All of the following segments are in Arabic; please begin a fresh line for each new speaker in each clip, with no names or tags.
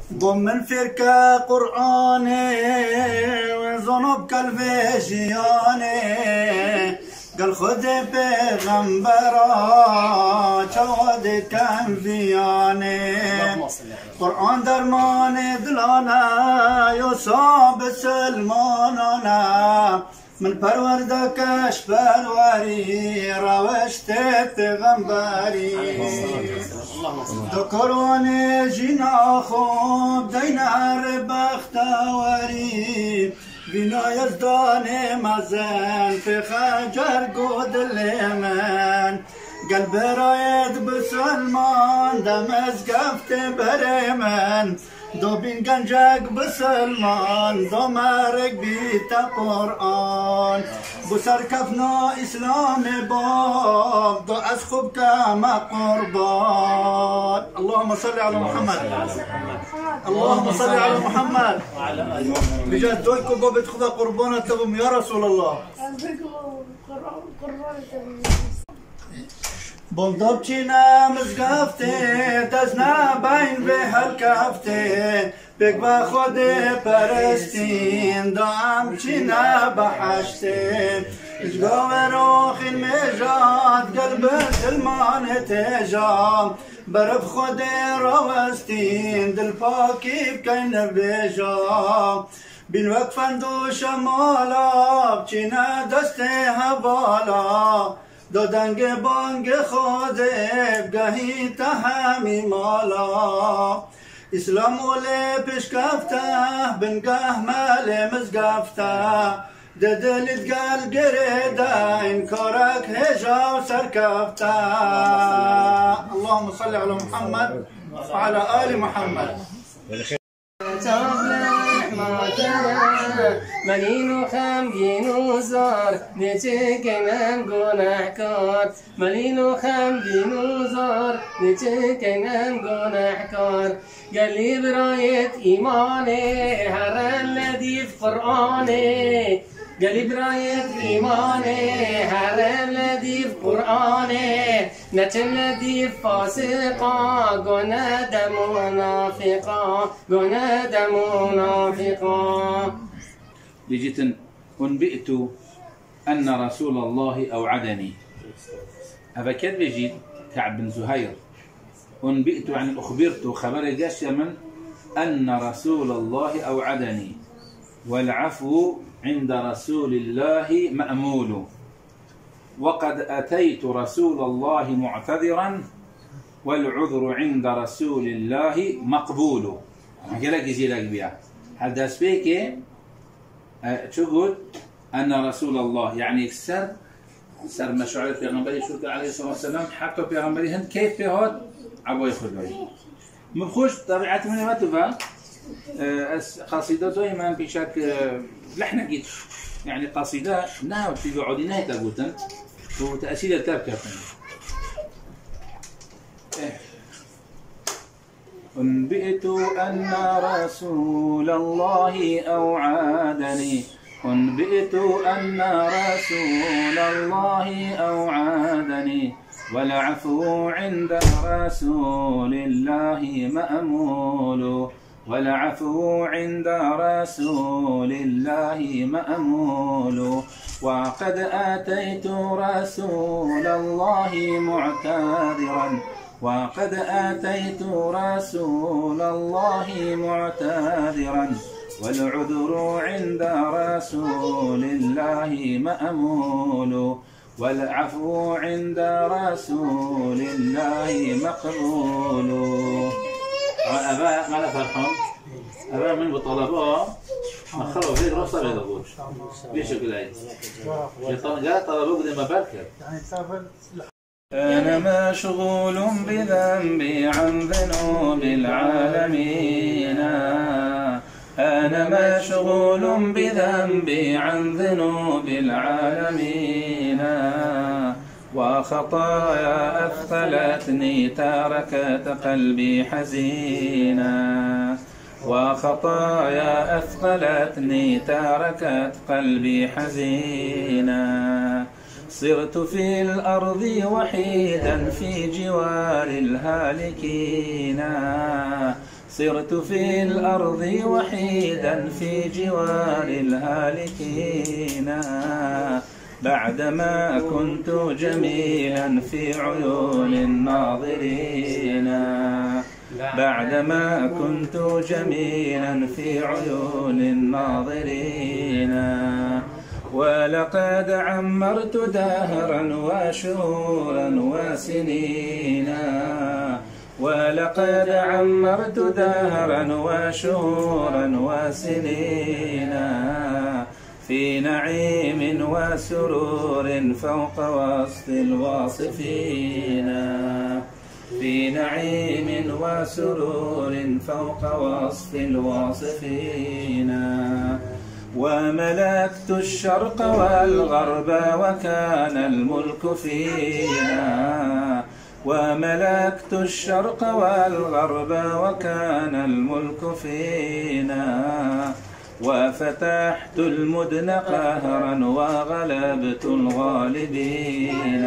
قم من فركة قرآني وذنوب قلبي جياني قال خذ بغنبرا شواد كان فياني قرآن درماني دلانا يصاب سلمانانا من پروردکش پروری روشت پیغمبری دو کروان جینا خوب دینار بختوری بینای از دان مزن فی خجر گودل من قلب راید بسلمان دم از گفت بر من دو بین گنجک بسلمان دو مرگ بیت قرآن بسر کفنا اسلام باب دو از خوب کم قربان اللهم صل على محمد اللهم صل على محمد بجد دويكو قبت خذا قربانة تبم يا رسول الله بندب چینا مزگفته تزنا بین به حل کفته بگ با خود پرستین دام چینا بحشته جگاه روخین میجاد قلب سلمان تجام برف خود روستین دل پاکی بکن بیجام بین وقفن دو شمالا چینا دست هوالا دو دنگ بانگ خود بگهی تهمی مالا اسلام اولی پشکفته بنگه مال مزگفته ددلت قل گرده این کارک هجا و سرکفته اللهم صل على محمد وعلى آل محمد
ملين وخمجين وزار نتكلم جناحكار ملين وخمجين وزار نتكلم جناحكار قال لي براية إيماني هر الذي في قرآني قال لي براية إيماني هر الذي في قرآني نتن الذي فاسقا قنا دم منافقا قنا دم منافقا
لجيت أنبئت أن رسول الله أوعدني هذا كذب جيت كعب بن زهير أنبئت يعني أخبرت خبر جاش من أن رسول الله أوعدني والعفو عند رسول الله مأمول وقد أتيت رسول الله معتذرا والعذر عند رسول الله مقبول هكذا يجي لك بيها هذا سبيكي تقول أن رسول الله يعني سر مشروع پیغمبری شد علیه الصلاة والسلام حتى پیغمبری هند كيف بهاد عبای خدایی مبخوش طبيعت من ما تفهم قصيدة دائما بشكل لحنا جيت يعني قصيدة ناو في عودينها تقولن وتأثير تركب أنبئت أن رسول الله أوعدني أنبئت أن رسول الله أوعدني والعفو عند رسول الله مأمول والعفو عند رسول الله مأمول وقد آتيت رسول الله معتذرا وقد آتيت رسول الله معتذرا والعذر عند رسول الله مأمول والعفو عند رسول الله مقبول. أبا ما لا فرحان أبا من بطلبه مخلوا في راسه بيض أبوش بيشكل عيد جاء طلبوه قد ما بركب أنا مشغول بذنبي عن ذنوب العالمين أنا مشغول بذنبي عن ذنوب العالمين وخطايا أثقلتني تركت قلبي حزينا وخطايا أثقلتني تركت قلبي حزينا صرت في الأرض وحيدا في جوار الهالكين صرت في الأرض وحيدا في جوار الهالكين، بعدما كنت جميلا في عيون الناظرين، بعدما كنت جميلا في عيون الناظرين. ولقد عمرت دهرا وشهورا وسنين، ولقد عمرت دهرا وشهورا وسنين في نعيم وسرور فوق وصف الواصفين، في نعيم وسرور فوق وصف الواصفين. وملكت الشرق والغرب وكان الملك فينا، وملكت الشرق والغرب وكان الملك فينا. وفتحت المدن قهرا وغلبت الغالبين،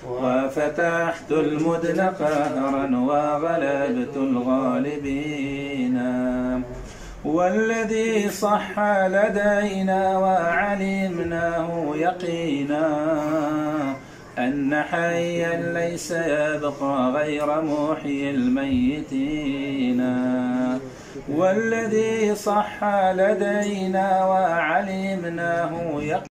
وفتحت المدن قهرا وغلبت الغالبين. والذي صح لدينا وعلمناه يقينا أن حيا ليس يبقى غير محيي الميتين. والذي صح لدينا وعلمناه يقينا